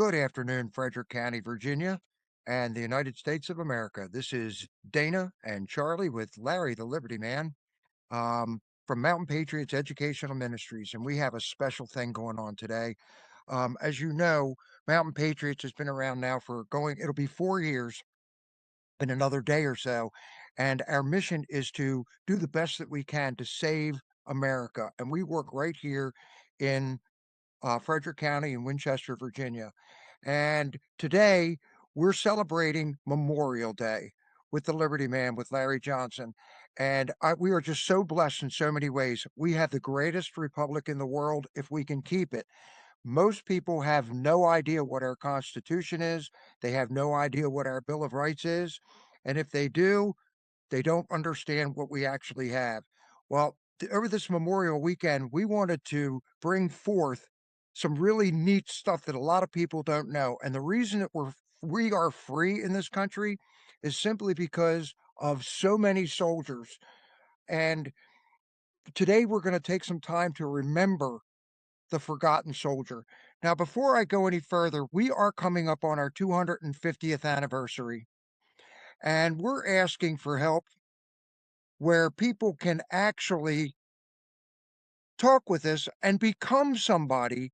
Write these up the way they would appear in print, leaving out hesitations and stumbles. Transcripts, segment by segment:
Good afternoon, Frederick County, Virginia, and the United States of America. This is Dana and Charlie with Larry, the Liberty Man, from Mountain Patriots Educational Ministries, and we have a special thing going on today. As you know, Mountain Patriots has been around now it'll be 4 years in another day or so, and our mission is to do the best that we can to save America, and we work right here in Frederick County in Winchester, Virginia. And today we're celebrating Memorial Day with the Liberty Man, with Larry Johnson. And we are just so blessed in so many ways. We have the greatest republic in the world if we can keep it. Most people have no idea what our Constitution is, they have no idea what our Bill of Rights is. And if they do, they don't understand what we actually have. Well, over this Memorial Weekend, we wanted to bring forth some really neat stuff that a lot of people don't know. And the reason that we are free in this country is simply because of so many soldiers. And today we're going to take some time to remember the forgotten soldier. Now, before I go any further, we are coming up on our 250th anniversary, and we're asking for help where people can actually talk with us and become somebody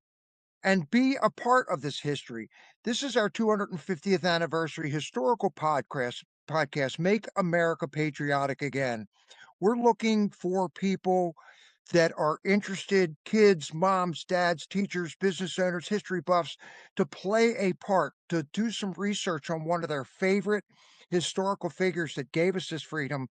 and be a part of this history. This is our 250th anniversary historical podcast, Make America Patriotic Again. We're looking for people that are interested, kids, moms, dads, teachers, business owners, history buffs, to play a part, to do some research on one of their favorite historical figures that gave us this freedom,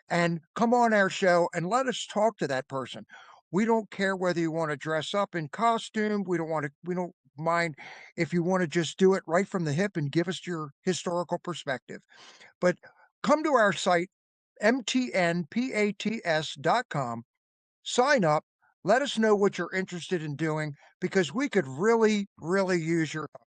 and come on our show and let us talk to that person. We don't care whether you want to dress up in costume. We don't mind if you want to just do it right from the hip and give us your historical perspective. But come to our site, mtnpats.com, sign up, let us know what you're interested in doing because we could really, really use your help.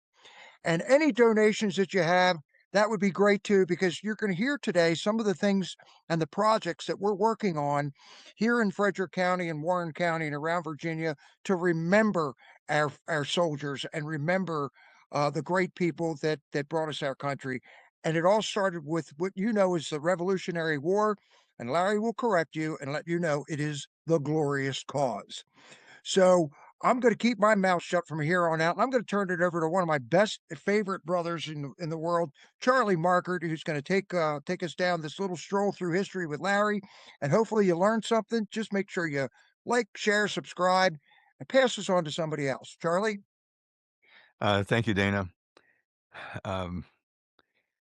And any donations that you have, that would be great too, because you're going to hear today some of the things and the projects that we're working on here in Frederick County and Warren County and around Virginia to remember our soldiers and remember the great people that brought us our country. And it all started with what you know is the Revolutionary War. And Larry will correct you and let you know it is the glorious cause. So I'm going to keep my mouth shut from here on out. And I'm going to turn it over to one of my best favorite brothers in the world, Charlie Markert, who's going to take us down this little stroll through history with Larry. And hopefully you learn something. Just make sure you like, share, subscribe, and pass this on to somebody else. Charlie? Thank you, Dana. Um,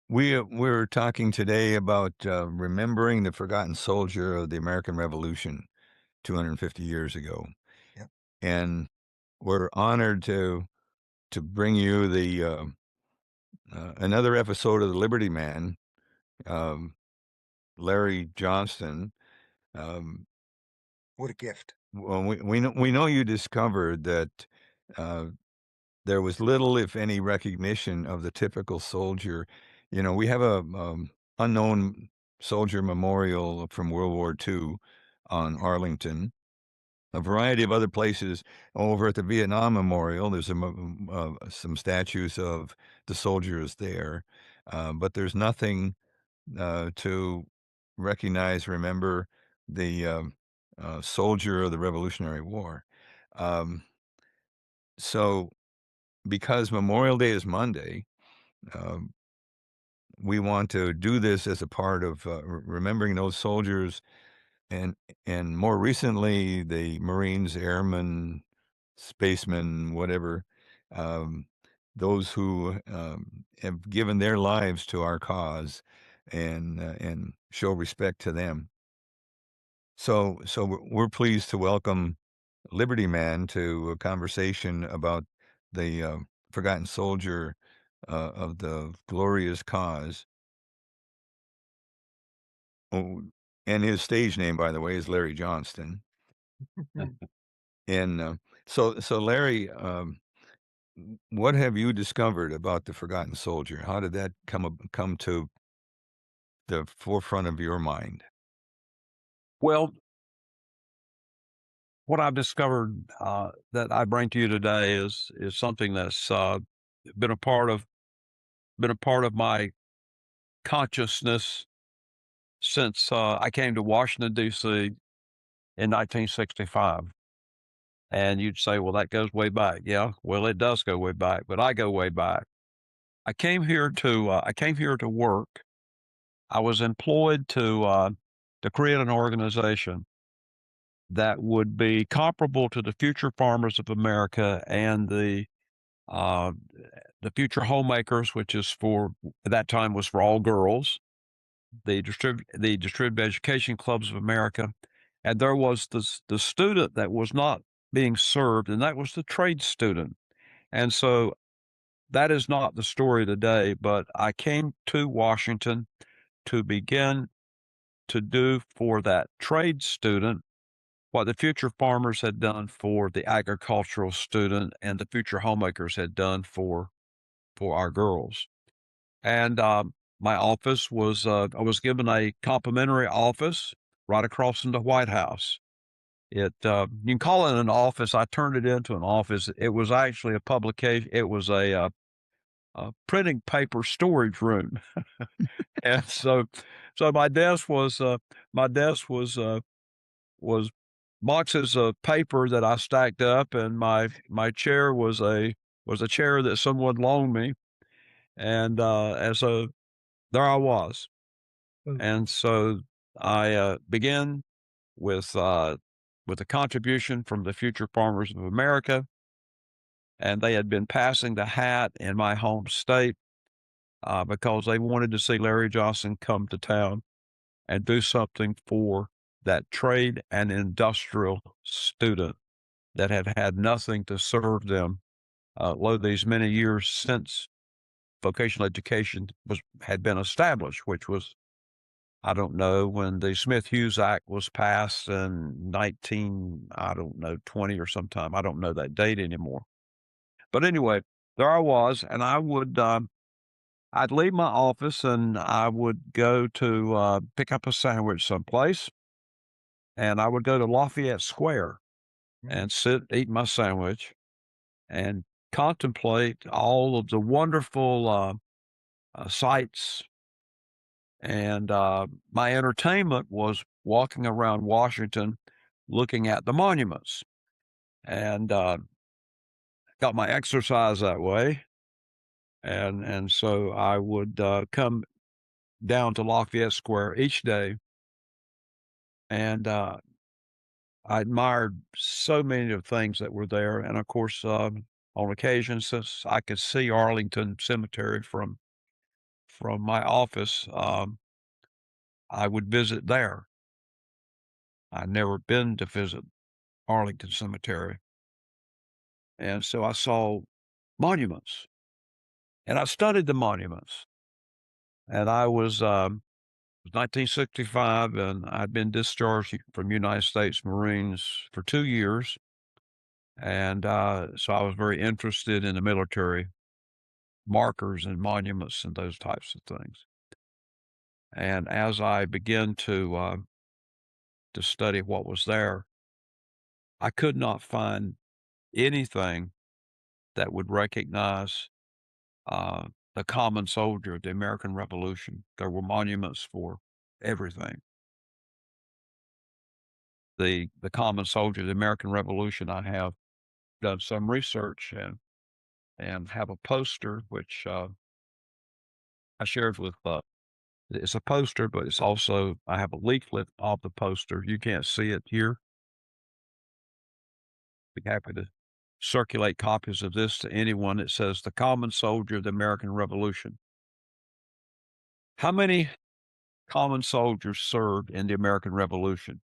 we're talking today about remembering the forgotten soldier of the American Revolution 250 years ago, Yep. and we're honored to bring you the another episode of the Liberty Man, um, Larry Johnston. Um, What a gift. well, we know you discovered that uh, there was little, if any, recognition of the typical soldier. You know, we have a unknown soldier memorial from World War II on Yeah. Arlington. A variety of other places over at the Vietnam Memorial. There's some statues of the soldiers there, but there's nothing to recognize, remember the soldier of the Revolutionary War. Um, so because Memorial Day is Monday, um, we want to do this as a part of remembering those soldiers and more recently the Marines, airmen, spacemen, whatever, um, those who have given their lives to our cause and show respect to them. So we're pleased to welcome Liberty Man to a conversation about the forgotten soldier of the glorious cause. Oh, and his stage name, by the way, is Larry Johnston. And so Larry, what have you discovered about the forgotten soldier? How did that come to the forefront of your mind? Well, what I've discovered that I bring to you today is something that's been a part of been a part of my consciousness since I came to Washington D.C. in 1965. And you'd say, well, that goes way back. Yeah, well, it does go way back, but I go way back. I came here to work. I was employed to create an organization that would be comparable to the future farmers of America and uh, the future homemakers, which is for at that time was for all girls, the distributed education clubs of America, and there was the student that was not being served, and that was the trade student. And so that is not the story today, but I came to Washington to begin to do for that trade student what the future farmers had done for the agricultural student and the future homemakers had done for our girls. And my office was I was given a complimentary office right across from the White House. You can call it an office. I turned it into an office. It was actually a publication. It was a printing paper storage room. And so my desk was boxes of paper that I stacked up, and my chair was a chair that someone loaned me, and so there I was, and so I began with uh, with a contribution from the Future Farmers of America, and they had been passing the hat in my home state because they wanted to see Larry Johnson come to town and do something for that trade and industrial student that had had nothing to serve them, lo these many years since vocational education had been established, which was, I don't know, when the Smith-Hughes Act was passed in 19, I don't know, 20 or sometime. I don't know that date anymore. But anyway, there I was, and I'd leave my office and I would go to pick up a sandwich someplace, and I would go to Lafayette Square Mm. and sit, eat my sandwich, and contemplate all of the wonderful sights. And my entertainment was walking around Washington looking at the monuments, and got my exercise that way. And so I would come down to Lafayette Square each day, and I admired so many of the things that were there. And of course, on occasion, since I could see Arlington Cemetery from my office, I would visit there. I'd never been to visit Arlington Cemetery, and so I saw monuments, and I studied the monuments. And I was 1965, and I'd been discharged from United States Marines for 2 years, and so I was very interested in the military markers and monuments and those types of things. And as I began to study what was there, I could not find anything that would recognize uh, the common soldier of the American Revolution. There were monuments for everything. The common soldier of the American Revolution, I have done some research and have a poster which I shared with. It's a poster, but it's also I have a leaflet of the poster. You can't see it here. Be happy to circulate copies of this to anyone. It says the common soldier of the American Revolution. How many common soldiers served in the American Revolution?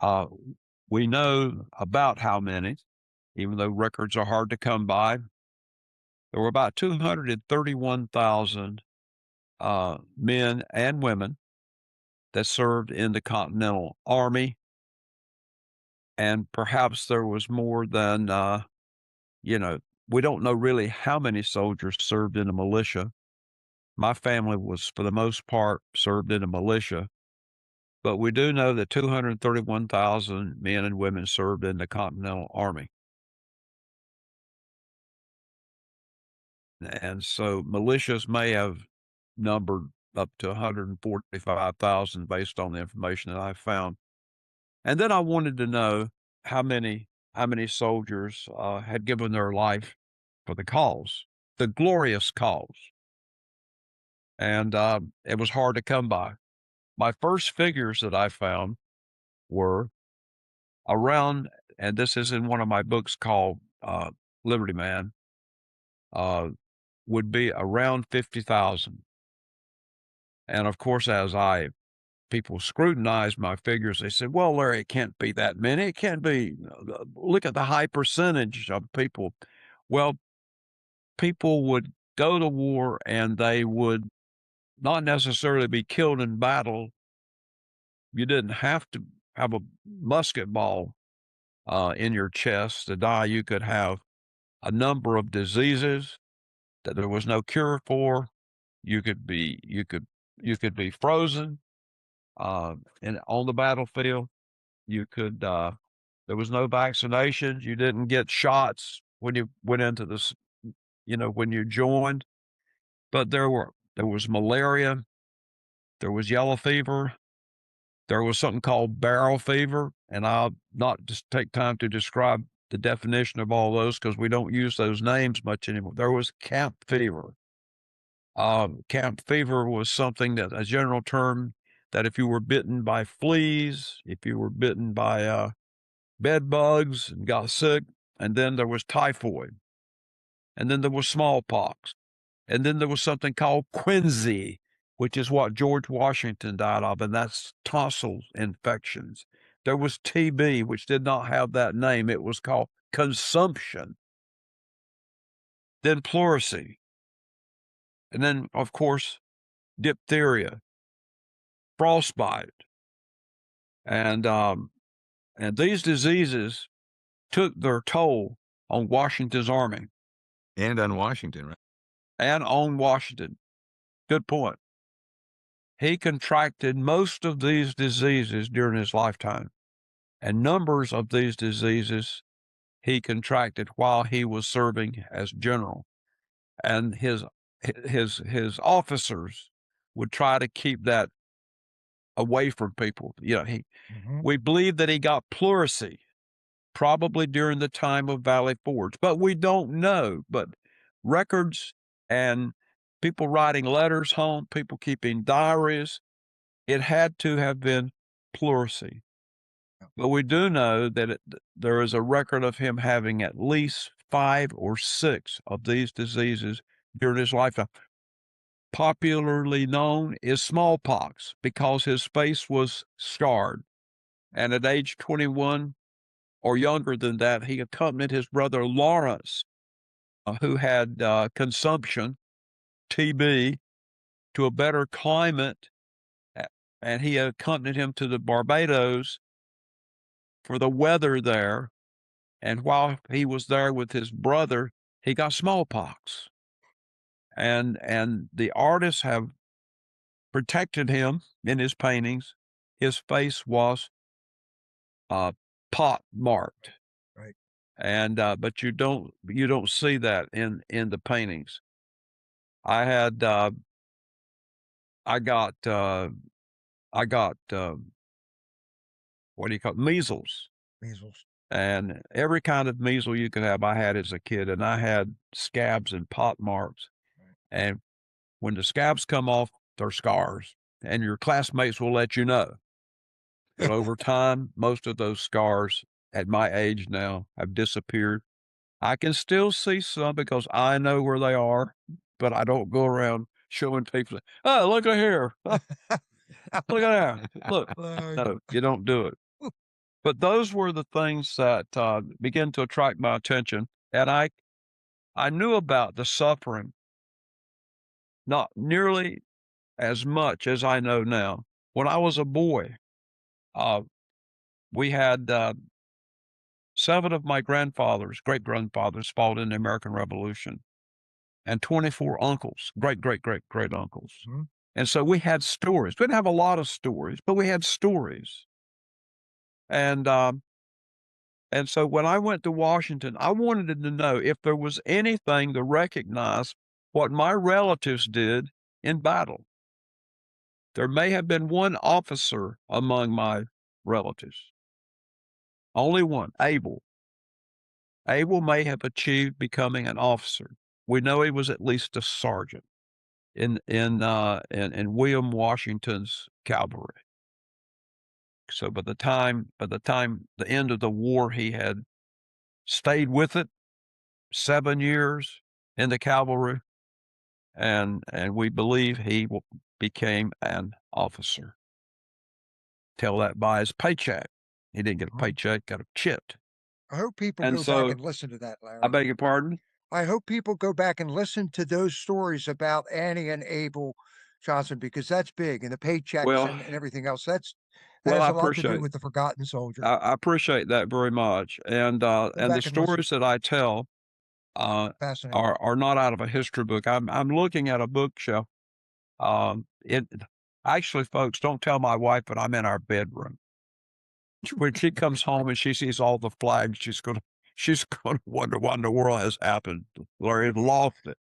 Uh, we know about how many, even though records are hard to come by. There were about 231,000 men and women that served in the Continental Army, and perhaps there was more than, you know, we don't know really how many soldiers served in the militia. My family was, for the most part, served in the militia, but we do know that 231,000 men and women served in the Continental Army. And so militias may have numbered up to 145,000 based on the information that I found. And then I wanted to know how many how many soldiers had given their life for the cause, the glorious cause. And it was hard to come by. My first figures that I found were around, and this is in one of my books called Liberty Man, uh, would be around 50,000. And of course, as I people scrutinized my figures, they said, "Well, Larry, it can't be that many. It can't be. Look at the high percentage of people." Well, people would go to war and they would not necessarily be killed in battle. You didn't have to have a musket ball in your chest to die. You could have a number of diseases that there was no cure for. You could be frozen and on the battlefield. You could there was no vaccinations. You didn't get shots when you went into this, when you joined. But there was malaria, there was yellow fever, there was something called barrel fever, and I'll not just take time to describe the definition of all those because we don't use those names much anymore. There was camp fever. Camp fever was something that a general term that if you were bitten by fleas, if you were bitten by bed bugs and got sick, and then there was typhoid, and then there was smallpox, and then there was something called quinsy, which is what George Washington died of, and that's tonsil infections. There was TB, which did not have that name. It was called consumption, then pleurisy, and then, of course, diphtheria, frostbite, and these diseases took their toll on Washington's army And on Washington, right? and on Washington. Good point. He contracted most of these diseases during his lifetime, and numbers of these diseases he contracted while he was serving as general. And his officers would try to keep that away from people. Hmm. We believe that he got pleurisy probably during the time of Valley Forge, but we don't know. But records and people writing letters home, people keeping diaries, it had to have been pleurisy. But we do know that there is a record of him having at least 5 or 6 of these diseases during his lifetime. Popularly known is smallpox because his face was scarred. And at age 21 or younger than that, he accompanied his brother Lawrence, who had consumption, TB, to a better climate. And he accompanied him to the Barbados for the weather there. And while he was there with his brother, he got smallpox. And the artists have protected him in his paintings. His face was uh, pot marked, Right. and but you don't see that in the paintings. I had I got I got what do you call it? Measles, Measles. and every kind of measles you could have. I had as a kid, and I had scabs and pot marks. And when the scabs come off, they're scars, and your classmates will let you know. But over time, most of those scars at my age now have disappeared. I can still see some because I know where they are, but I don't go around showing people, oh, look at here. Look at that. Look. Larry. No, you don't do it. But those were the things that began to attract my attention. And I knew about the suffering, not nearly as much as I know now. When I was a boy, uh, we had 7 of my grandfathers, great grandfathers, fought in the American Revolution, and 24 uncles, great, great, great, great uncles. Mhm. And so we had stories. We didn't have a lot of stories, but we had stories. And and so when I went to Washington, I wanted to know if there was anything to recognize what my relatives did in battle. There may have been one officer among my relatives, only one, Abel. Abel may have achieved becoming an officer. We know he was at least a sergeant in William Washington's cavalry. So by the time the end of the war, he had stayed with it 7 years in the cavalry, and we believe he became an officer. Tell that by his paycheck. He didn't get a paycheck, got a chit. I hope people And go back so, and listen to that, I Larry. beg your pardon? I hope people go back and listen to those stories about Annie and Abel Johnson, because that's big, and the paychecks Well, and everything else. That well, has I a lot to do appreciate with the forgotten soldier. I appreciate that very much. Go And the back and listen. stories that I tell uh, Fascinating. are not out of a history book. I'm looking at a bookshelf. It actually, folks, don't tell my wife, but I'm in our bedroom. When she comes home and she sees all the flags, she's gonna wonder what in the world has happened. Larry lost it.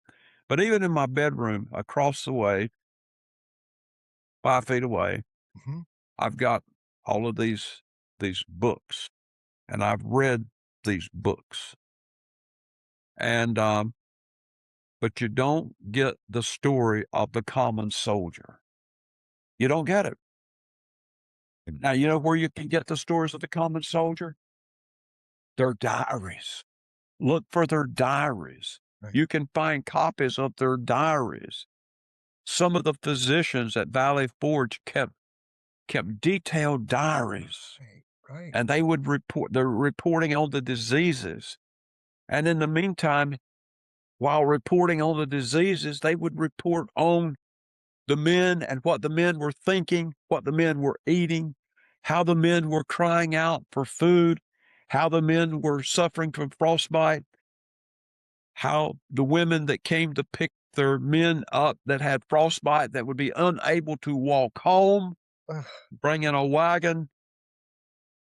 But even in my bedroom, across the way, 5 feet away, Mhm. I've got all of these books, and I've read these books. And but you don't get the story of the common soldier. You don't get it. Now, you know where you can get the stories of the common soldier? Their diaries. Look for their diaries. Right. You can find copies of their diaries. Some of the physicians at Valley Forge kept detailed diaries, Right. Right. and they would report. They're reporting on the diseases, and in the meantime, while reporting on the diseases, they would report on the men and what the men were thinking, what the men were eating, how the men were crying out for food, how the men were suffering from frostbite, how the women that came to pick their men up that had frostbite that would be unable to walk home, Ugh. bring in a wagon,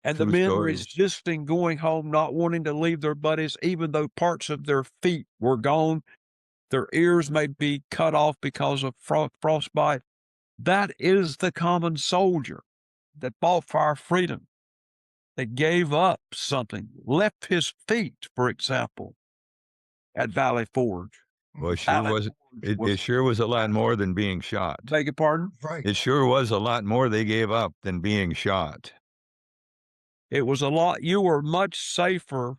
and the True men stories. resisting going home, not wanting to leave their buddies, even though parts of their feet were gone. Their ears may be cut off because of frostbite. That is the common soldier that fought for our freedom, that gave up something, left his feet, for example, at Valley Forge. Well, it sure Valley was Forge it was, sure was a lot more than being shot. beg your pardon? Right. It sure was a lot more they gave up than being shot. It was a lot. You were much safer.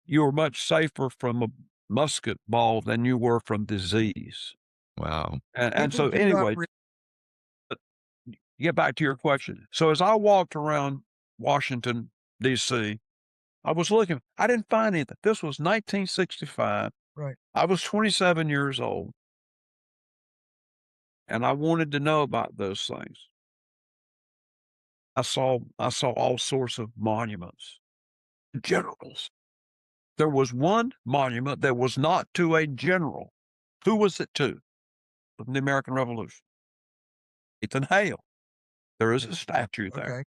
You were much safer from a musket ball than you were from disease. Wow. And People so do not anyway, get back to your question. So as I walked around Washington, D.C., I was looking. I didn't find anything. This was 1965. right. I was 27 years old, and I wanted to know about those things. I saw all sorts of monuments, generals. There was one monument that was not to a general. Who was it to? From the American Revolution. Nathan Hale. There is a statue there. Okay.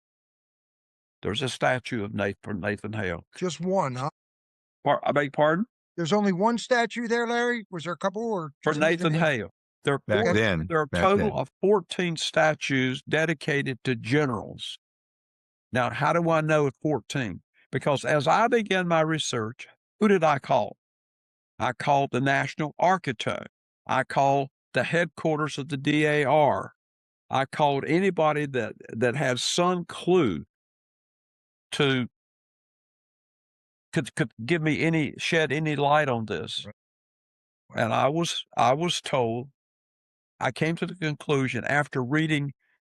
There's a statue of Nathan Hale. Just one, huh? I beg your pardon? There's only one statue there, Larry? Was there a couple or For just Nathan Nathan Hale? Hale. There are Back Okay. then. there are a Back total then. of 14 statues dedicated to generals. Now, how do I know 14? Because as I began my research, who did I call? I called the National Architect. I called the headquarters of the DAR. I called anybody that had some clue to could give me shed any light on this. Right. And I was told, I came to the conclusion after reading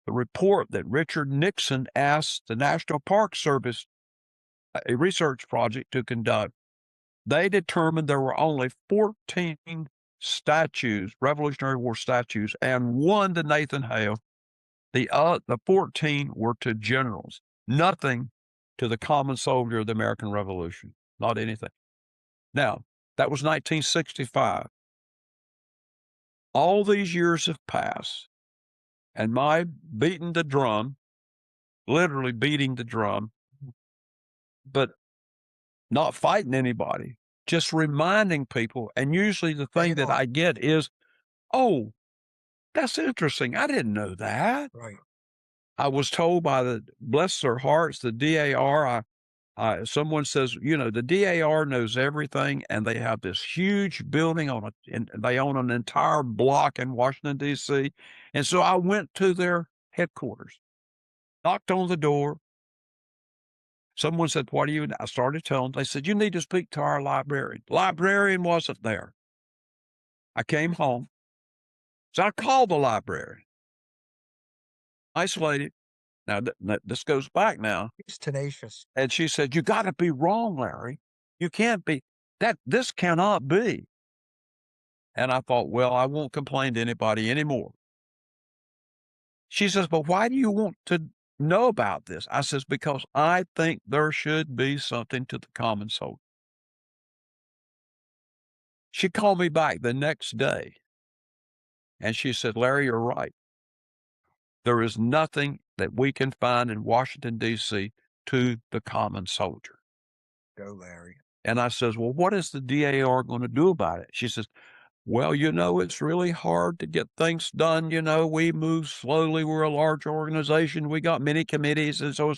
the report that Richard Nixon asked the National Park Service, a research project, to conduct. They determined there were only 14 statues, Revolutionary War statues, and one to Nathan Hale. The 14 were to generals. Nothing to the common soldier of the American Revolution. Not anything. Now, that was 1965. All these years have passed, and my beating the drum, literally beating the drum, but not fighting anybody, just reminding people. And usually the thing that I get is, oh, that's interesting. I didn't know that. Right. I was told by bless their hearts, the DAR, someone says, you know, the DAR knows everything, and they have this huge building and they own an entire block in Washington, D.C. And so I went to their headquarters, knocked on the door. Someone said, what do you, I started telling them, they said, you need to speak to our librarian. Librarian wasn't there. I came home. So I called the librarian. Nice lady. Now, this goes back now. He's tenacious. And she said, you got to be wrong, Larry. You can't be this cannot be. And I thought, well, I won't complain to anybody anymore. She says, but why do you want to know about this? I says, because I think there should be something to the common soldier. She called me back the next day and she said, Larry, you're right. There is nothing that we can find in Washington, D.C. to the common soldier. Go, Larry. And I says, well, what is the DAR going to do about it? She says, well, you know, it's really hard to get things done. You know, we move slowly. We're a large organization. We got many committees and so.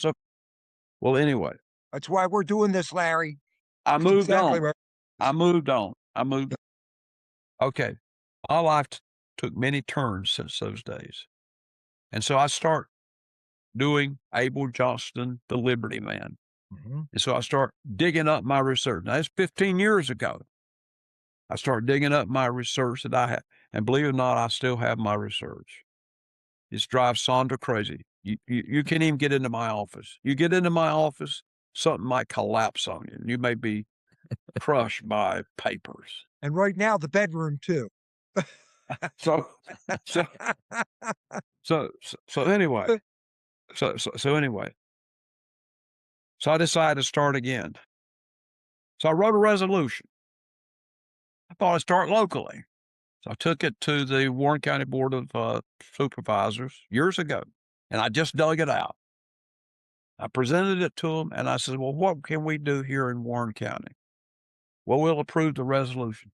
Well, anyway, That's why we're doing this, Larry. I That's moved exactly on. right. I moved on. Okay. My life took many turns since those days. And so I start doing Abel Johnston, the Liberty Man. Mm-hmm. And so I start digging up my research. Now, that's 15 years ago. I start digging up my research that I have. And believe it or not, I still have my research. It drives Sandra crazy. You can't even get into my office. You get into my office, something might collapse on you. You may be crushed by papers. And right now, the bedroom too. So, so, so anyway, so anyway, so I decided to start again. So I wrote a resolution. I thought I'd start locally. So I took it to the Warren County Board of Supervisors years ago, and I just dug it out. I presented it to them, and I said, well, what can we do here in Warren County? Well, we'll approve the resolution.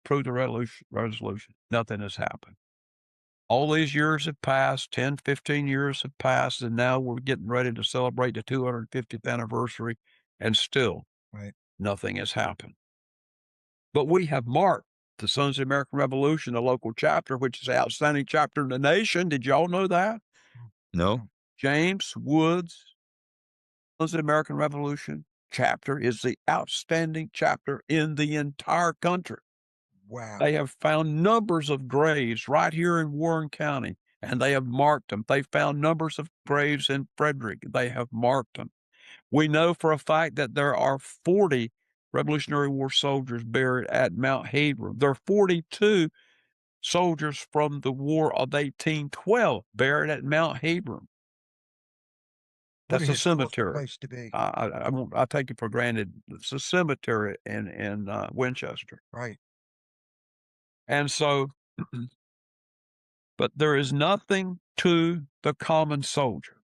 Resolution. Nothing has happened. All these years have passed, 10, 15 years have passed, and now we're getting ready to celebrate the 250th anniversary, and still nothing has happened. But we have marked the Sons of the American Revolution, the local chapter, which is the outstanding chapter in the nation. Did y'all know that? No. James Woods, Sons of the American Revolution chapter is the outstanding chapter in the entire country. Wow. They have found numbers of graves right here in Warren County, and they have marked them. They found numbers of graves in Frederick. They have marked them. We know for a fact that there are 40 Revolutionary War soldiers buried at Mount Hebron. There are 42 soldiers from the War of 1812 buried at Mount Hebron. That's a cemetery. Place to be. I take it for granted. It's a cemetery in Winchester. Right. And so, but there is nothing to the common soldier.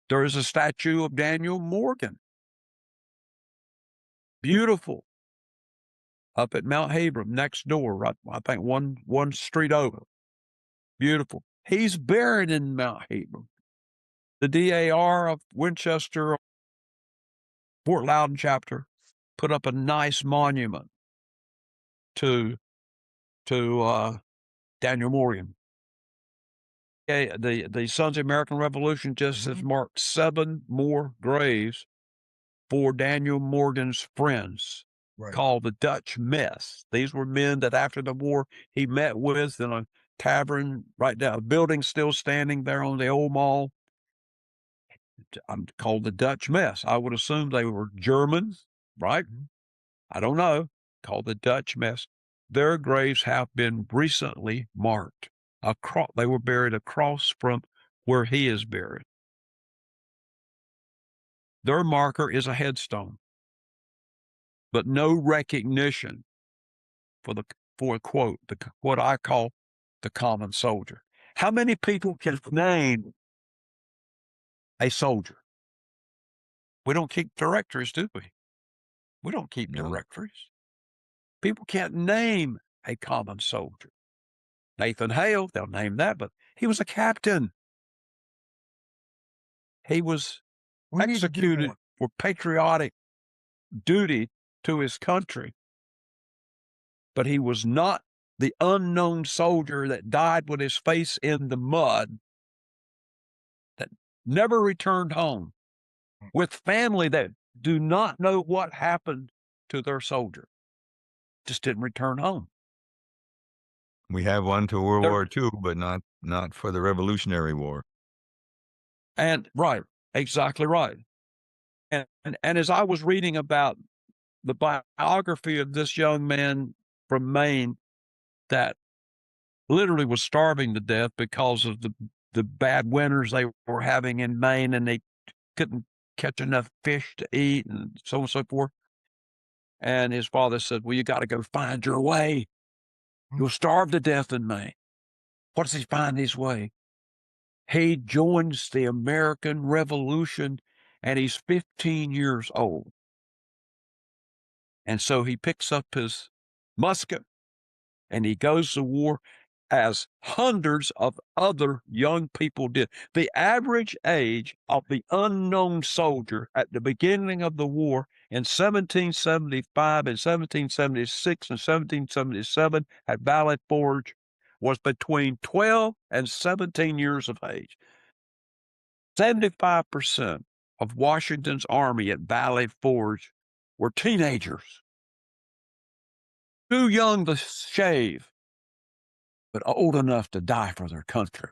There is a statue of Daniel Morgan. Beautiful. Up at Mount Hebron, next door, right? I think one street over. Beautiful. He's buried in Mount Hebron. The DAR of Winchester, Fort Loudon chapter, put up a nice monument to Daniel Morgan. Okay, the Sons of the American Revolution just has marked 7 more graves for Daniel Morgan's friends, called the Dutch Mess. These were men that after the war he met with in a tavern right down, a building still standing there on the old mall. I'm called the Dutch Mess. I would assume they were German, right? I don't know. Called the Dutch Mess. Their graves have been recently marked. They were buried across from where he is buried. Their marker is a headstone, but no recognition for a quote, what I call the common soldier. How many people can name a soldier? We don't keep directories, do we? We don't keep directories. People can't name a common soldier. Nathan Hale, they'll name that, but he was a captain. He was We need to do executed more. for patriotic duty to his country, but he was not the unknown soldier that died with his face in the mud, that never returned home, with family that do not know what happened to their soldier, just didn't return home. We have one to World There, War II, but not for the Revolutionary War. and right, exactly right. And as I was reading about the biography of this young man from Maine that literally was starving to death because of the bad winters they were having in Maine, and they couldn't catch enough fish to eat, and so on and so forth. And his father said, "Well, you got to go find your way. Mm. You'll starve to death in Maine." What does he find his way? He joins the American Revolution, and he's 15 years old. And so he picks up his musket and he goes to war as hundreds of other young people did. The average age of the unknown soldier at the beginning of the war in 1775 and 1776 and 1777 at Valley Forge was between 12 and 17 years of age. 75% of Washington's army at Valley Forge were teenagers, too young to shave, but old enough to die for their country.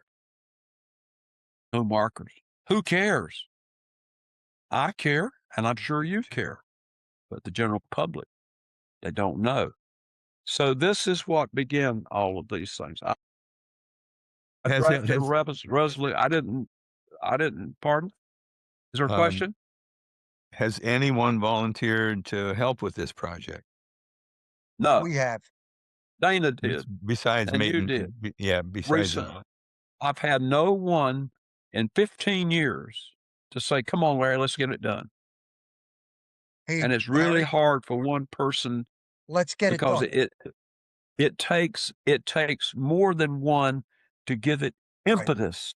No markers. Who cares? I care, and I'm sure you care, but the general public, they don't know. So this is what began all of these things. I Has drafted a has resolution. I didn't, pardon? Is there a um, question? has anyone volunteered to help with this project No, We have. Dana did, besides and you did Yeah, besides recently. I've had no one in 15 years to say, come on, Larry, let's get it done. Hey, And it's really Larry, hard for one person let's get it because done. it takes more than one to give it Right. impetus.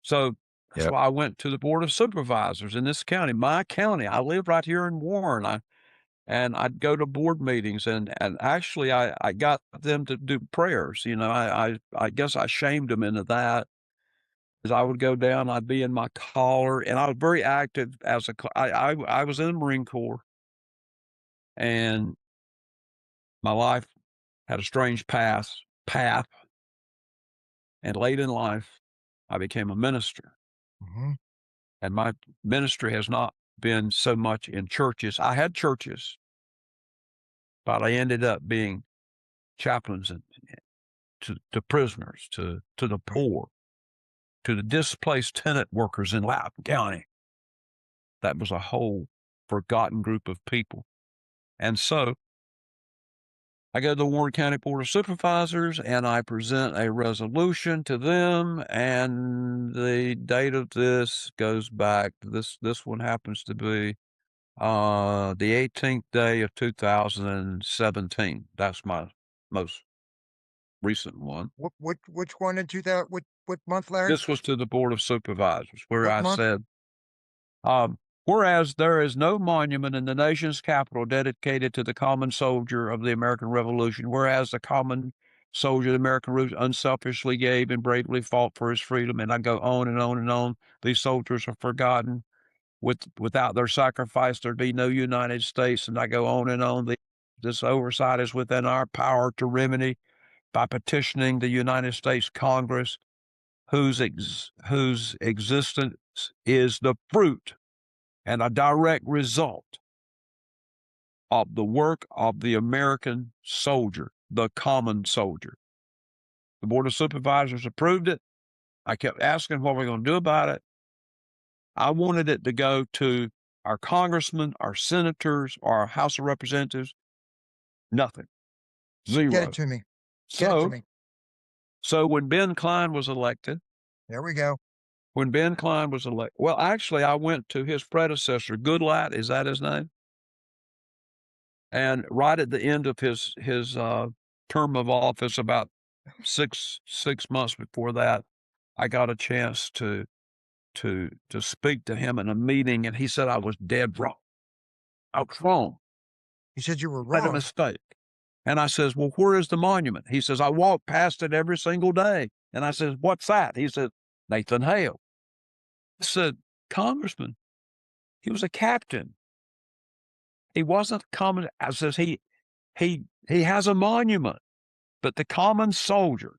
So that's Yep. why I went to the Board of Supervisors in this county, my county. I live right here in Warren. And I'd go to board meetings and actually I got them to do prayers. You know, I guess I shamed them into that. As I would go down, I'd be in my collar, and I was very active as I was in the Marine Corps, and my life had a strange path, and late in life, I became a minister, Hmm. and my ministry has not been so much in churches. I had churches, but I ended up being chaplains to prisoners, to the Right. poor, to the displaced tenant workers in Loudoun County. That was a whole forgotten group of people. And so I go to the Warren County Board of Supervisors and I present a resolution to them. And the date of this goes back. This one happens to be the 18th day of 2017. That's my most recent one. Which one in 2000? What month, Larry? This was to the Board of Supervisors where What I month? said, whereas there is no monument in the nation's capital dedicated to the common soldier of the American Revolution, whereas the common soldier of the American Revolution unselfishly gave and bravely fought for his freedom, and I go on and on and on. These soldiers are forgotten. Without their sacrifice, there'd be no United States, and I go on and on. This oversight is within our power to remedy by petitioning the United States Congress, whose existence is the fruit and a direct result of the work of the American soldier, the common soldier. The Board of Supervisors approved it. I kept asking what we're going to do about it. I wanted it to go to our congressmen, our senators, our House of Representatives. Nothing. Get it Zero. to me. Get it to So, me. so when Ben Klein was elected, There we go. well, actually, I went to his predecessor, Goodlatte. Is that his name? And right at the end of his term of office, about six months before that, I got a chance to speak to him in a meeting, and he said I was dead wrong. I was wrong. He said you were I made a wrong. mistake. And I says, "Well, where is the monument?" He says, "I walk past it every single day." And I says, "What's that?" He said, "Nathan Hale." I said, "Congressman, he was a captain. He wasn't common." I says, he has a monument, but the common soldier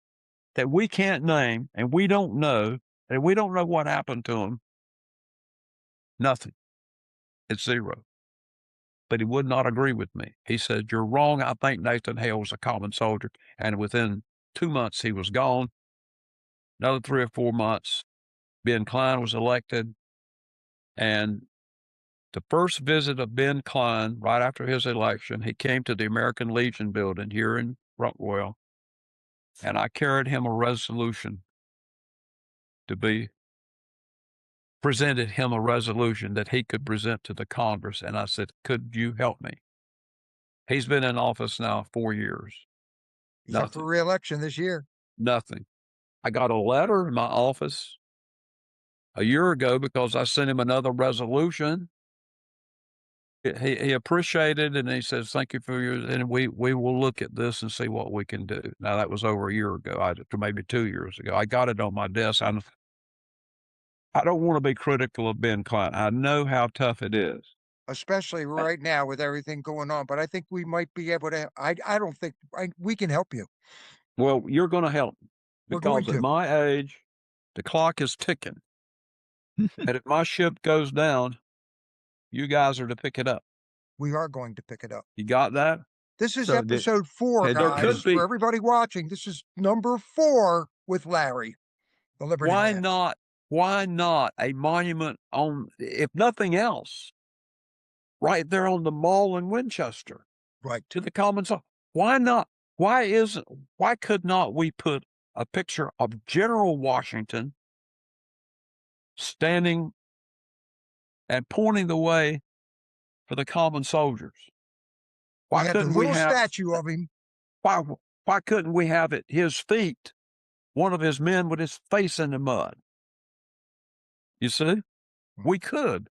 that we can't name and we don't know, and we don't know what happened to him, nothing. It's zero." But he would not agree with me. He said, "You're wrong. I think Nathan Hale was a common soldier." And within 2 months, he was gone. Another 3 or 4 months, Ben Klein was elected. And the first visit of Ben Klein, right after his election, he came to the American Legion building here in Front Royal. And I carried him a resolution to be presented him a resolution that he could present to the Congress. And I said, "Could you help me?" He's been in office now 4 years. He's up for Nothing, re-election this year. nothing. I got a letter in my office a year ago because I sent him another resolution. He appreciated it, and he says, "Thank you for your," and we will look at this and see what we can do. Now that was over a year ago, maybe 2 years ago. I got it on my desk. I don't want to be critical of Ben Klein. I know how tough it is. Especially right now with everything going on, but I think we might be able to. I don't think we can help you. Well, you're going to help me We're going because at to. my age, the clock is ticking. And if my ship goes down, you guys are to pick it up. We are going to pick it up. You got that? This is So episode 4, had There guys. could be. For everybody watching, this is number 4 with Larry, the Liberty Why Man. not? Why not a monument on, if nothing else, right there on the mall in Winchester Right. to the common soldier? Why not? Why could not we put a picture of General Washington standing and pointing the way for the common soldiers? We Why have the couldn't we little have statue of him. why why couldn't we have it his feet, one of his men with his face in the mud? You see? We could.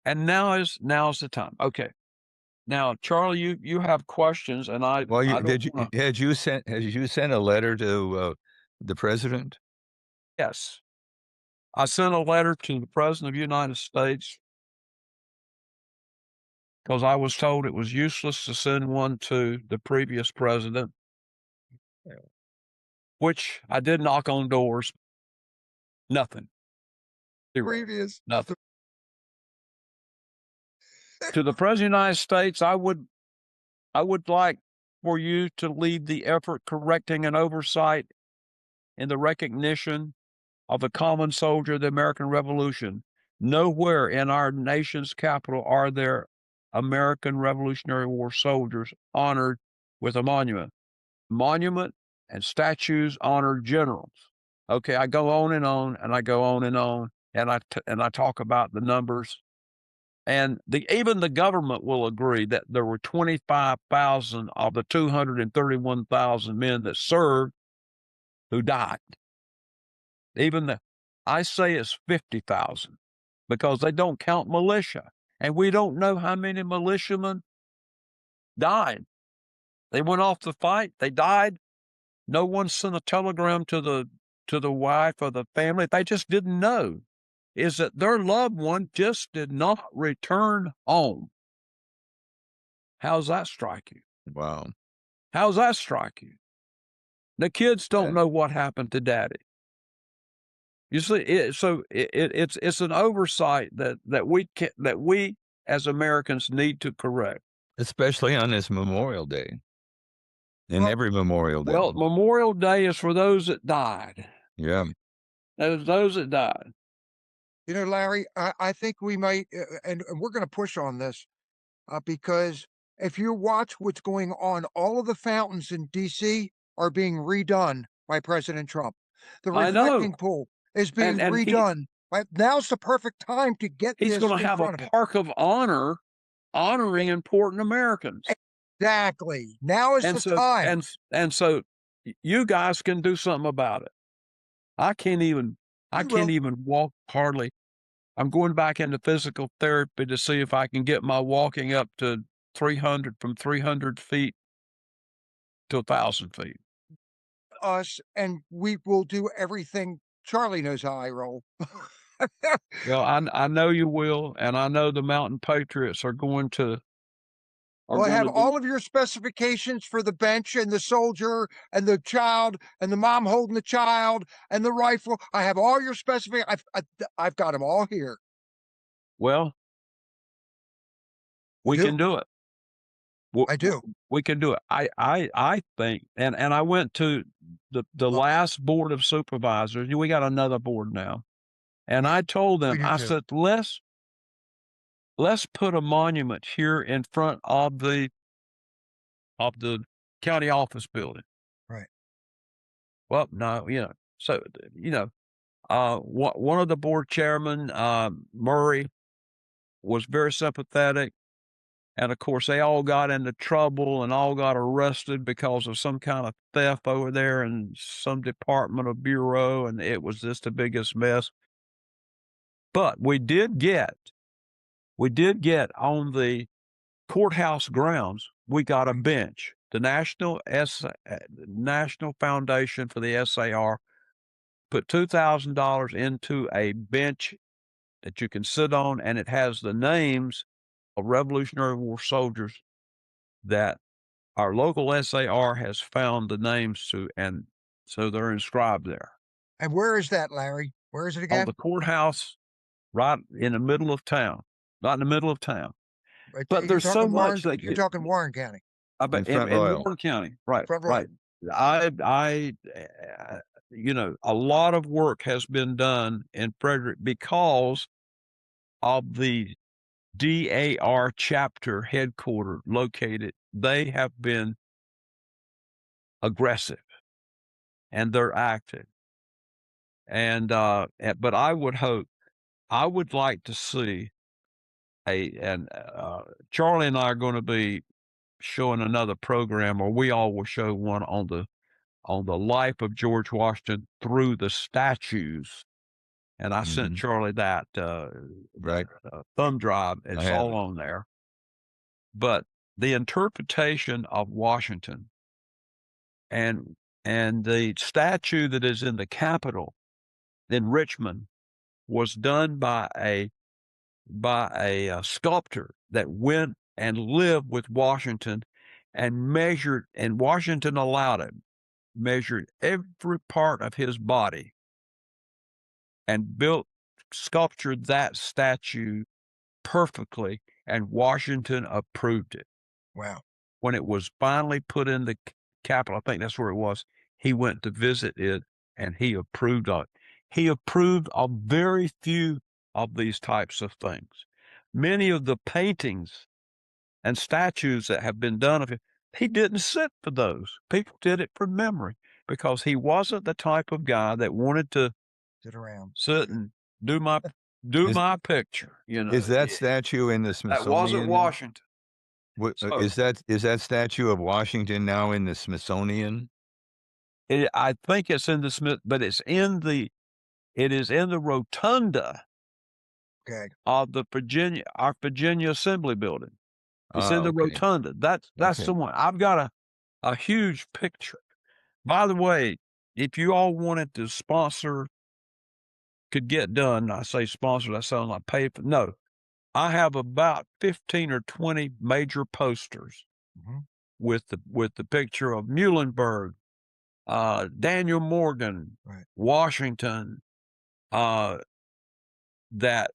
And now's the time. Okay. Now, Charlie, you have questions, and I well, I don't wanna. had you sent a letter to the president? Yes. I sent a letter to the President of the United States because I was told it was useless to send one to the previous president, which I did knock on doors. Nothing. Zero. Previous. Nothing. To the President of the United States, I would like for you to lead the effort correcting and oversight in the recognition of the common soldier of the American Revolution. Nowhere in our nation's capital are there American Revolutionary War soldiers honored with a monument. Monument and statues honor generals. Okay, I go on and on, and I go on, and I talk about the numbers. And even the government will agree that there were 25,000 of the 231,000 men that served who died. I say it's 50,000 because they don't count militia. And we don't know how many militiamen died. They went off to fight. They died. No one sent a telegram to the wife or the family. They just didn't know. Is that their loved one just did not return home. How's that strike you? Wow. How's that strike you? The kids don't Yeah. know what happened to daddy. You see, it's an oversight that we as Americans need to correct. Especially on this Memorial Day and Well, every Memorial Day. Well, Memorial Day is for those that died. Yeah. Those that died. Larry, I think we might, and we're going to push on this because if you watch what's going on, all of the fountains in D.C. are being redone by President Trump. The I know, reflecting pool is being and redone. Now's the perfect time to get he's this going to in have a front of it. park of honor honoring important Americans. Exactly. Now is And the so time. and so you guys can do something about it. I can't even I We can't will. even walk hardly. I'm going back into physical therapy to see if I can get my walking up to 300 from 300 feet to 1,000 feet. Us, and we will do everything. Charlie knows how I roll. Well, I know you will, and I know the Mountain Patriots are Well, I going have to do. all of your specifications for the bench and the soldier and the child and the mom holding the child and the rifle. I have all your specifications. I've got them all here. Well, You we do? can do it. W I w do. we can do it. I think, and I went to the Well, last board of supervisors. We got another board now, and I told we them, do I too. said, let's put a monument here in front of the county office building. Right. Well, no, so one of the board chairmen, Murray, was very sympathetic. And of course, they all got into trouble and all got arrested because of some kind of theft over there in some department or bureau. And it was just the biggest mess. But we did get on the courthouse grounds, we got a bench. The National Foundation for the SAR put $2,000 into a bench that you can sit on, and it has the names of Revolutionary War soldiers that our local SAR has found the names to, and so they're inscribed there And where is that, Larry? Where is it on the again? courthouse, right in the middle of town, not in the middle of town. Right. But You're there's so talking much Warren. that You're talking Warren County, I In bet Front in Royal. Warren County, right, Front Royal. right. A lot of work has been done in Frederick because of the DAR chapter headquarters located. They have been aggressive and they're active. But I would like to see Charlie and I are going to be showing another program, or we all will show one on the life of George Washington through the statues. And I sent Mhm. Charlie that Right. thumb drive. I It's have all it. on there. But the interpretation of Washington and the statue that is in the Capitol in Richmond was done by a sculptor that went and lived with Washington and measured, and Washington allowed him, measured every part of his body and sculptured that statue perfectly, and Washington approved it. Wow. When it was finally put in the Capitol, I think that's where it was, he went to visit it and he approved of it. He approved of very few of these types of things. Many of the paintings and statues that have been done of him, he didn't sit for those. People did it from memory because he wasn't the type of guy that wanted to Sit around. sit and do my do Is my picture. is that statue in the That wasn't Smithsonian? Washington. What So is that statue of Washington now in the Smithsonian? I think it's in the Smith, but it is in the rotunda Okay. of our Virginia Assembly Building. It's in the Okay. rotunda. That's the Okay. one. I've got a huge picture. By the way, if you all wanted to sponsor, could get done. I say sponsor, that sounds like pay for. No, I have about 15 or 20 major posters Mhm. with the picture of Muhlenberg, Daniel Morgan, Right. Washington, uh, that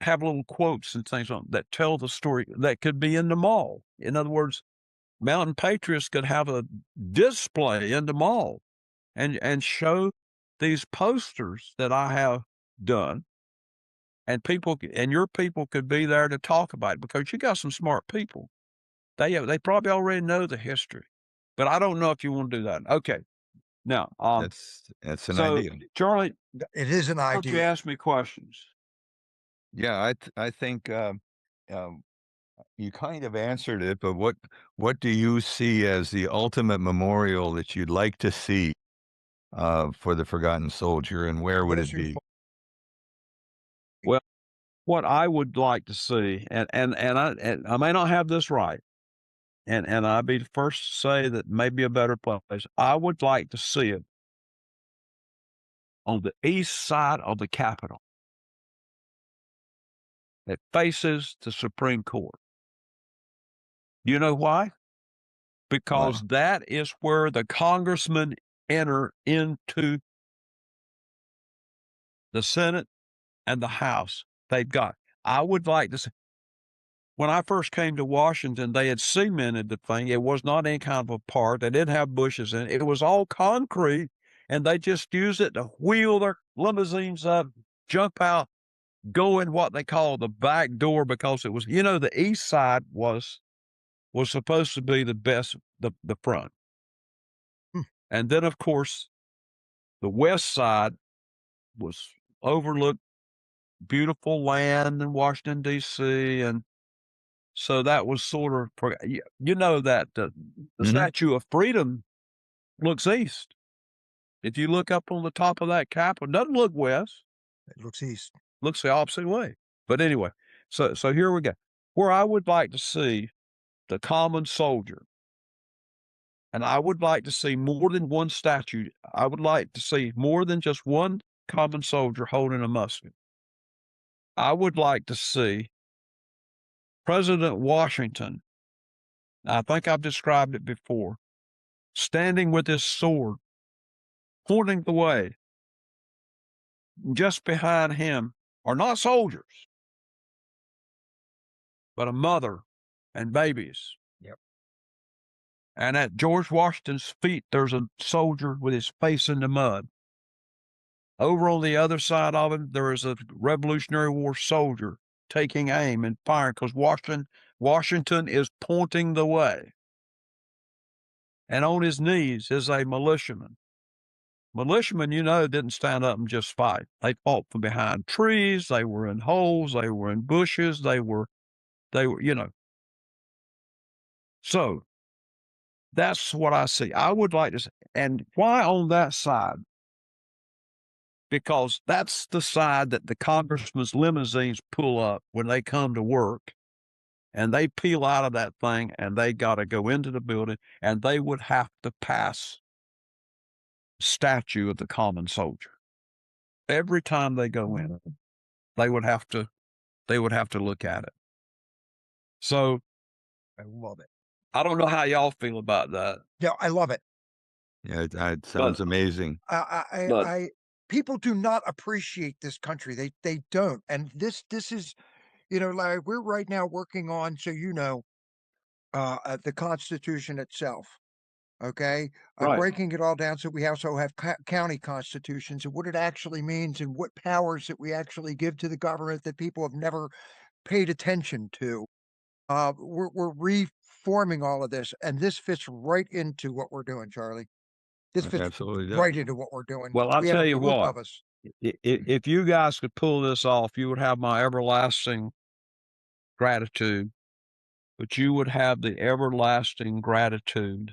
have little quotes and things on that tell the story that could be in the mall. In other words, Mountain Patriots could have a display in the mall and show these posters that I have done, and your people could be there to talk about it because you got some smart people. They probably already know the history, but I don't know if you want to do that. Okay, now, That's an so idea. Charlie, It is an why don't you idea. ask me questions? Yeah, I think, um You kind of answered it, but what do you see as the ultimate memorial that you'd like to see for the forgotten soldier, and where would it Bless your be? Well, what I would like to see, and I may not have this right, and I'd be the first to say that maybe a better place. I would like to see it on the east side of the Capitol that faces the Supreme Court. You know why? Why? Because that is where the congressmen enter into the Senate and the House. They've got. I would like to see. When I first came to Washington, they had cemented the thing. It was not any kind of a park. They didn't have bushes in it. It was all concrete, and they just used it to wheel their limousines up, jump out, go in what they call the back door because it was, the east side was supposed to be the best, the front. Hmm. And then, of course, the west side was overlooked beautiful land in Washington, D.C. And so that was sort of, that the Mhm. Statue of Freedom looks east. If you look up on the top of that Capitol, it doesn't look west, It looks east. looks the opposite way. But anyway, so here we go. Where I would like to see the common soldier, and I would like to see more than one statue. I would like to see more than just one common soldier holding a musket. I would like to see President Washington, I think I've described it before, standing with his sword, pointing the way. Just behind him are not soldiers, but a mother and babies. Yep. And at George Washington's feet, there's a soldier with his face in the mud. Over on the other side of him, there is a Revolutionary War soldier taking aim and firing because Washington is pointing the way. And on his knees is a militiaman. Militiamen, didn't stand up and just fight. They fought from behind trees. They were in holes. They were in bushes. They were. So that's what I see. I would like to see. And why on that side? Because that's the side that the congressman's limousines pull up when they come to work, and they peel out of that thing and they got to go into the building, and they would have to pass statue of the common soldier every time they go in. They would have to look at it. So I love it. I don't know how y'all feel about that, Yeah, I love it. Yeah, it but sounds amazing. but People do not appreciate this country. They don't. And this is, Larry, we're right now working on, so the Constitution itself. Okay, right, breaking it all down so we also have county constitutions and what it actually means and what powers that we actually give to the government that people have never paid attention to. We're reforming all of this, and this fits right into what we're doing, Charlie. This It fits absolutely does. right into what we're doing. well, I'll We have tell a you group what, of us. if you guys could pull this off, you would have my everlasting gratitude, but you would have the everlasting gratitude,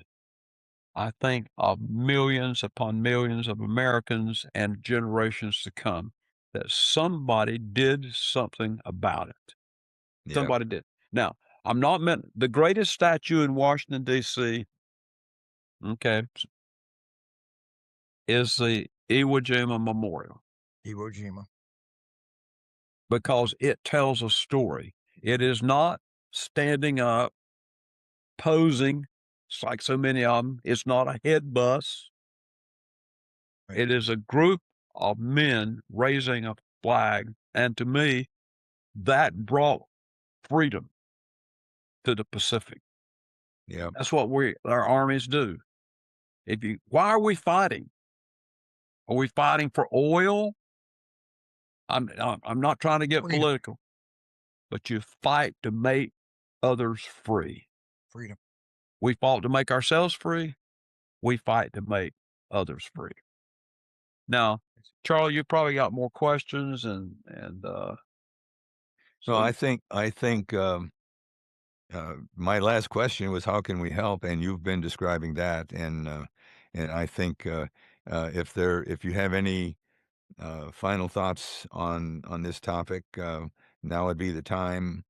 I think, of millions upon millions of Americans and generations to come, that somebody did something about it. Yeah. Somebody did. Now, I'm not meant the greatest statue in Washington, D.C., okay, is the Iwo Jima Memorial Iwo Jima. because it tells a story. It is not standing up, posing. It's like so many of them. It's not a head bust. Right. It is a group of men raising a flag. And to me, that brought freedom to the Pacific. Yeah. That's what our armies do. Why are we fighting? Are we fighting for oil? I'm not trying to get Freedom. political, but you fight to make others free. Freedom. We fought to make ourselves free. We fight to make others free. Now, Charlie, you probably got more questions, and No, so I think My last question was, how can we help? And you've been describing that, and I think if you have any final thoughts on this topic, now would be the time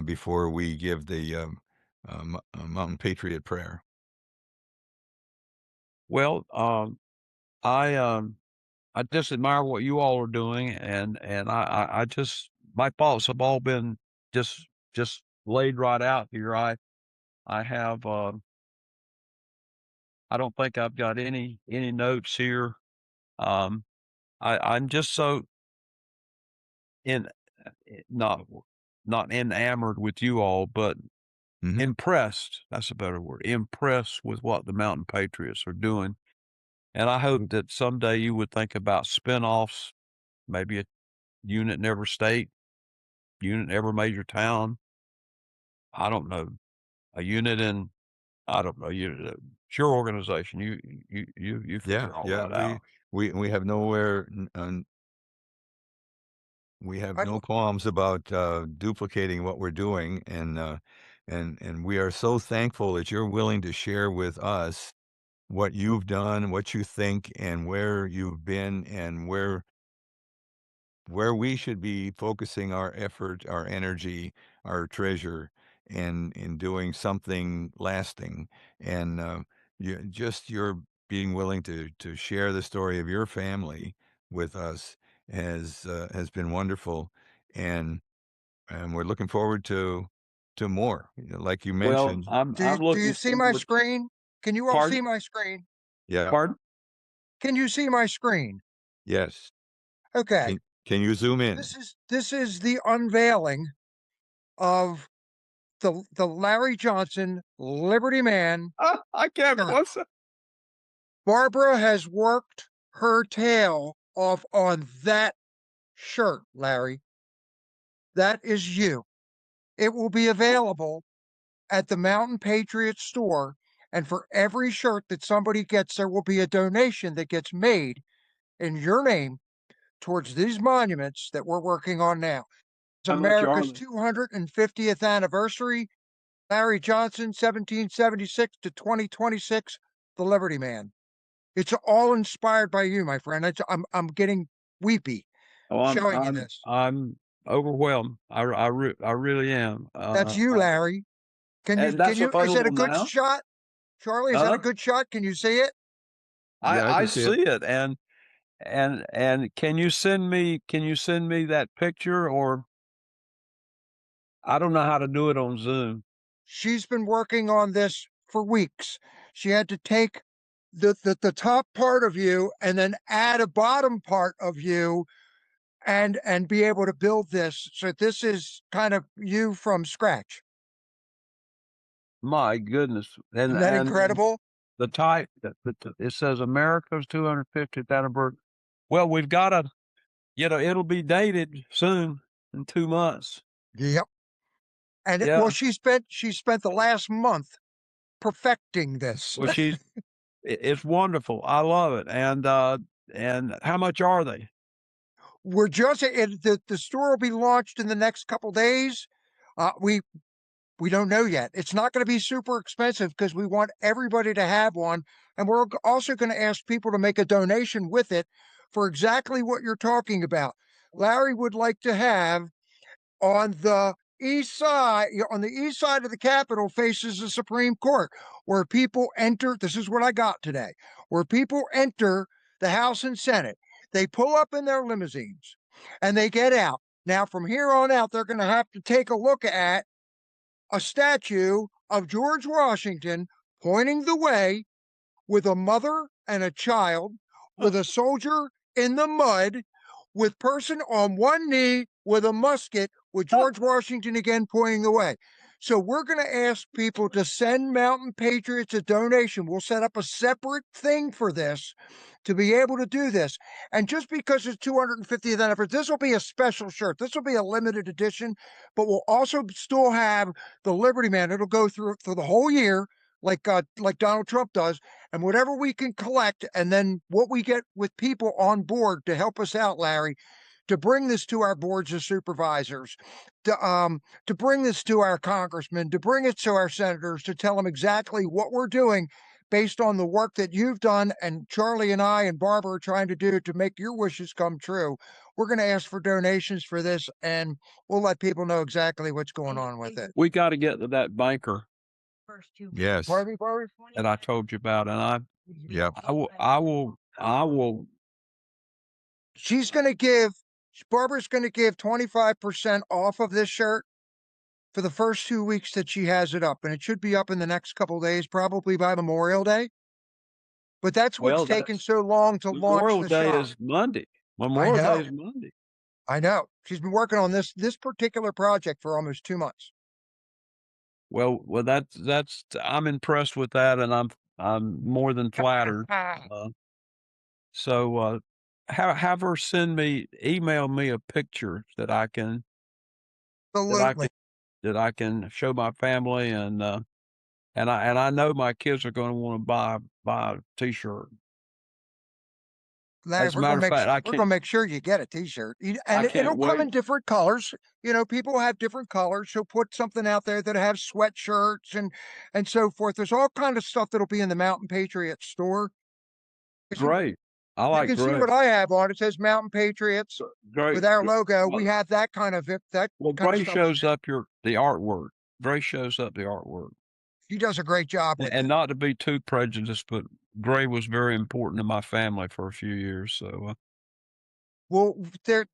before we give the Mountain Patriot prayer. Well, I I just admire what you all are doing, and I just my thoughts have all been just laid right out here. I have I don't think I've got any notes here. Um, I'm just so in not not enamored with you all, but Hmm. impressed. That's a better word. Impressed with what the Mountain Patriots are doing, and I hope that someday you would think about spinoffs, maybe a unit in every state, unit in every major town. I don't know, a unit in I don't know, it's your organization. You Yeah, figure all yeah, that out. we have nowhere. We have I, no qualms about duplicating what we're doing, and we are so thankful that you're willing to share with us what you've done, what you think, and where you've been, and where we should be focusing our effort, our energy, our treasure, and in doing something lasting. And you're being willing to share the story of your family with us has been wonderful, and we're looking forward to more. You know, like you Well, mentioned. I'm do you looking see my forward to screen? Can you all pardon? see my screen? Yeah. Pardon? Can you see my screen? Yes. Okay. Can you zoom in? This is the unveiling of the Larry Johnson Liberty Man I can't shirt. what's that? Barbara has worked her tail off on that shirt, Larry. That is you. It will be available at the Mountain Patriot store. And for every shirt that somebody gets, there will be a donation that gets made in your name towards these monuments that we're working on now. It's How much are America's they? 250th anniversary. Larry Johnson, 1776 to 2026, the Liberty Man. It's all inspired by you, my friend. I'm getting weepy Oh, showing you this. I'm overwhelmed. I really am. That's you, Larry. And Can that's you, is that a available good now? shot? Charlie, is that a Huh? good shot? Can you see it? Yeah, I I can see it. see it, and can you send me that picture, or I don't know how to do it on Zoom. She's been working on this for weeks. She had to take the top part of you and then add a bottom part of you and be able to build this. So this is kind of you from scratch. My goodness, Isn't that and incredible? the type it says America's 250th anniversary. Well, we've got to, it'll be dated soon in 2 months. Yep. And well, Yeah. she spent the last month perfecting this. Well, it's wonderful. I love it. And how much are they? We're just the store will be launched in the next couple days. We don't know yet. It's not going to be super expensive because we want everybody to have one, and we're also going to ask people to make a donation with it for exactly what you're talking about. Larry would like to have on the east side of the Capitol faces the Supreme Court, where people enter. This is what I got today, where people enter the House and Senate. They pull up in their limousines and they get out. Now, from here on out, they're going to have to take a look at a statue of George Washington pointing the way with a mother and a child, with a soldier in the mud, with person on one knee with a musket, with George Washington again pointing the way. So we're going to ask people to send Mountain Patriots a donation. We'll set up a separate thing for this to be able to do this. And just because it's 250th anniversary, this will be a special shirt. This will be a limited edition, but we'll also still have the Liberty Man. It'll go through for the whole year, like Donald Trump does, and whatever we can collect, and then what we get with people on board to help us out, Larry. to bring this to our boards of supervisors, to bring this to our congressmen, to bring it to our senators, to tell them exactly what we're doing based on the work that you've done and Charlie and I and Barbara are trying to do to make your wishes come true. We're going to ask for donations for this, and we'll let people know exactly what's going on with it. We got to get to that banker Yes. Pardon me, Barbara? that I told you about, and Yep. I will. She's going to give, Barbara's going to give 25% off of this shirt for the first 2 weeks that she has it up. And it should be up in the next couple days, probably by Memorial Day. But that's what's Well, taken that's so long to launch Memorial the Day shop. is Monday. I Memorial Day know. is Monday. I know. She's been working on this particular project for almost 2 months. Well, that's I'm impressed with that, and I'm more than flattered. So, have her email me a picture that I can that I Absolutely. can that I can show my family, and I know my kids are going to want to buy a T-shirt. Larry, As a matter of fact, we're gonna make sure you get a T-shirt, I and can't it'll come wait. in different colors. You know, people have different colors. She'll put something out there that have sweatshirts and so forth. There's all kind of stuff that'll be in the Mountain Patriots store. Great. I You like can see gray. what I have on. It says Mountain Patriots Great. with our logo. We Well, have that kind of gray stuff. shows up the artwork. Gray shows up the artwork. He does a great job with And it. not to be too prejudiced, but gray was very important to my family for a few years. So, Well, there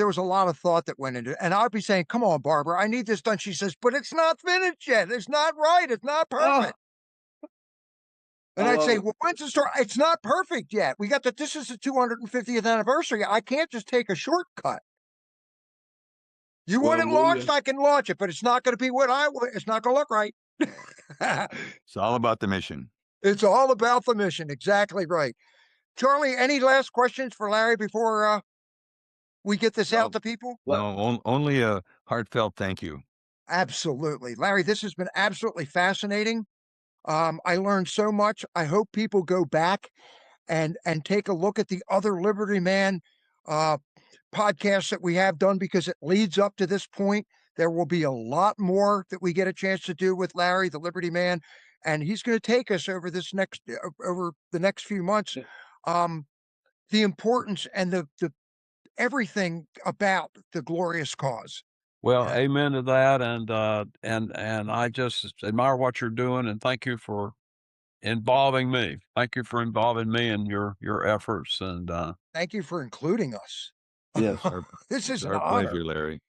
was a lot of thought that went into it, and I'd be saying, "Come on, Barbara, I need this done." She says, "But it's not finished yet. It's not right. It's not ah, perfect." I And I'd love say, it. "Well, when's the store? It's not perfect yet. This is the 250th anniversary. I can't just take a shortcut. You want Well, it launched? I can launch it, but it's not going to be what I want. It's not going to look right." It's all about the mission. It's all about the mission. Exactly right. Charlie, any last questions for Larry before we get this out No, to people? No, only a heartfelt thank you. Absolutely. Larry, this has been absolutely fascinating. I learned so much. I hope people go back and take a look at the other Liberty Man uh, podcasts that we have done because it leads up to this point. There will be a lot more that we get a chance to do with Larry, the Liberty Man, and he's going to take us over over the next few months. Um, the importance and the everything about the glorious cause. well, Uh, amen to that. And I just admire what you're doing, and thank you for involving me. Thank you for involving me in your efforts. And Thank you for including us. yes, Our, This is it's an our honor. pleasure, Larry.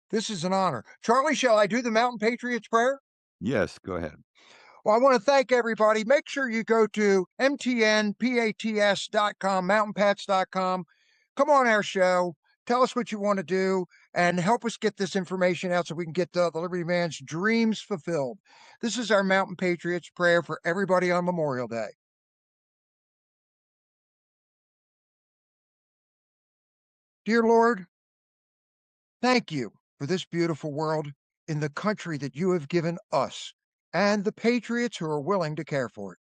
This is an honor. Charlie, shall I do the Mountain Patriots prayer? Yes, go ahead. Well, I want to thank everybody. Make sure you go to mtnpats.com, mountainpats.com. Come on our show. Tell us what you want to do and help us get this information out so we can get the Liberty Man's dreams fulfilled. This is our Mountain Patriots prayer for everybody on Memorial Day. Dear Lord, thank you for this beautiful world in the country that you have given us and the patriots who are willing to care for it.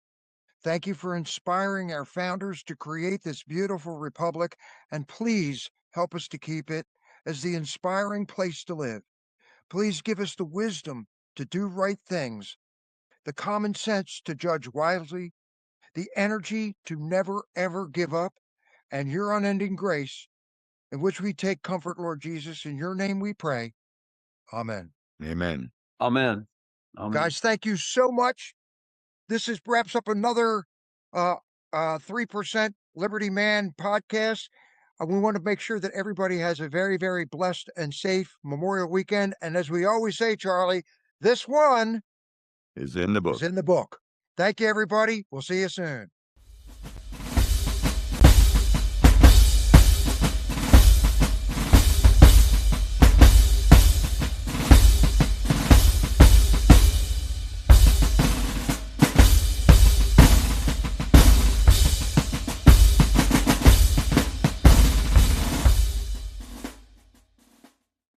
Thank you for inspiring our founders to create this beautiful republic, and please help us to keep it as the inspiring place to live. Please give us the wisdom to do right things, the common sense to judge wisely, the energy to never ever give up, and your unending grace, in which we take comfort, Lord Jesus. In your name we pray. Amen. Amen. amen. Amen. Guys, thank you so much. This is wraps up another 3% Liberty Man podcast. We want to make sure that everybody has a very, very blessed and safe Memorial weekend. And as we always say, Charlie, this one Is in the is book. in the book. Thank you, everybody. We'll see you soon.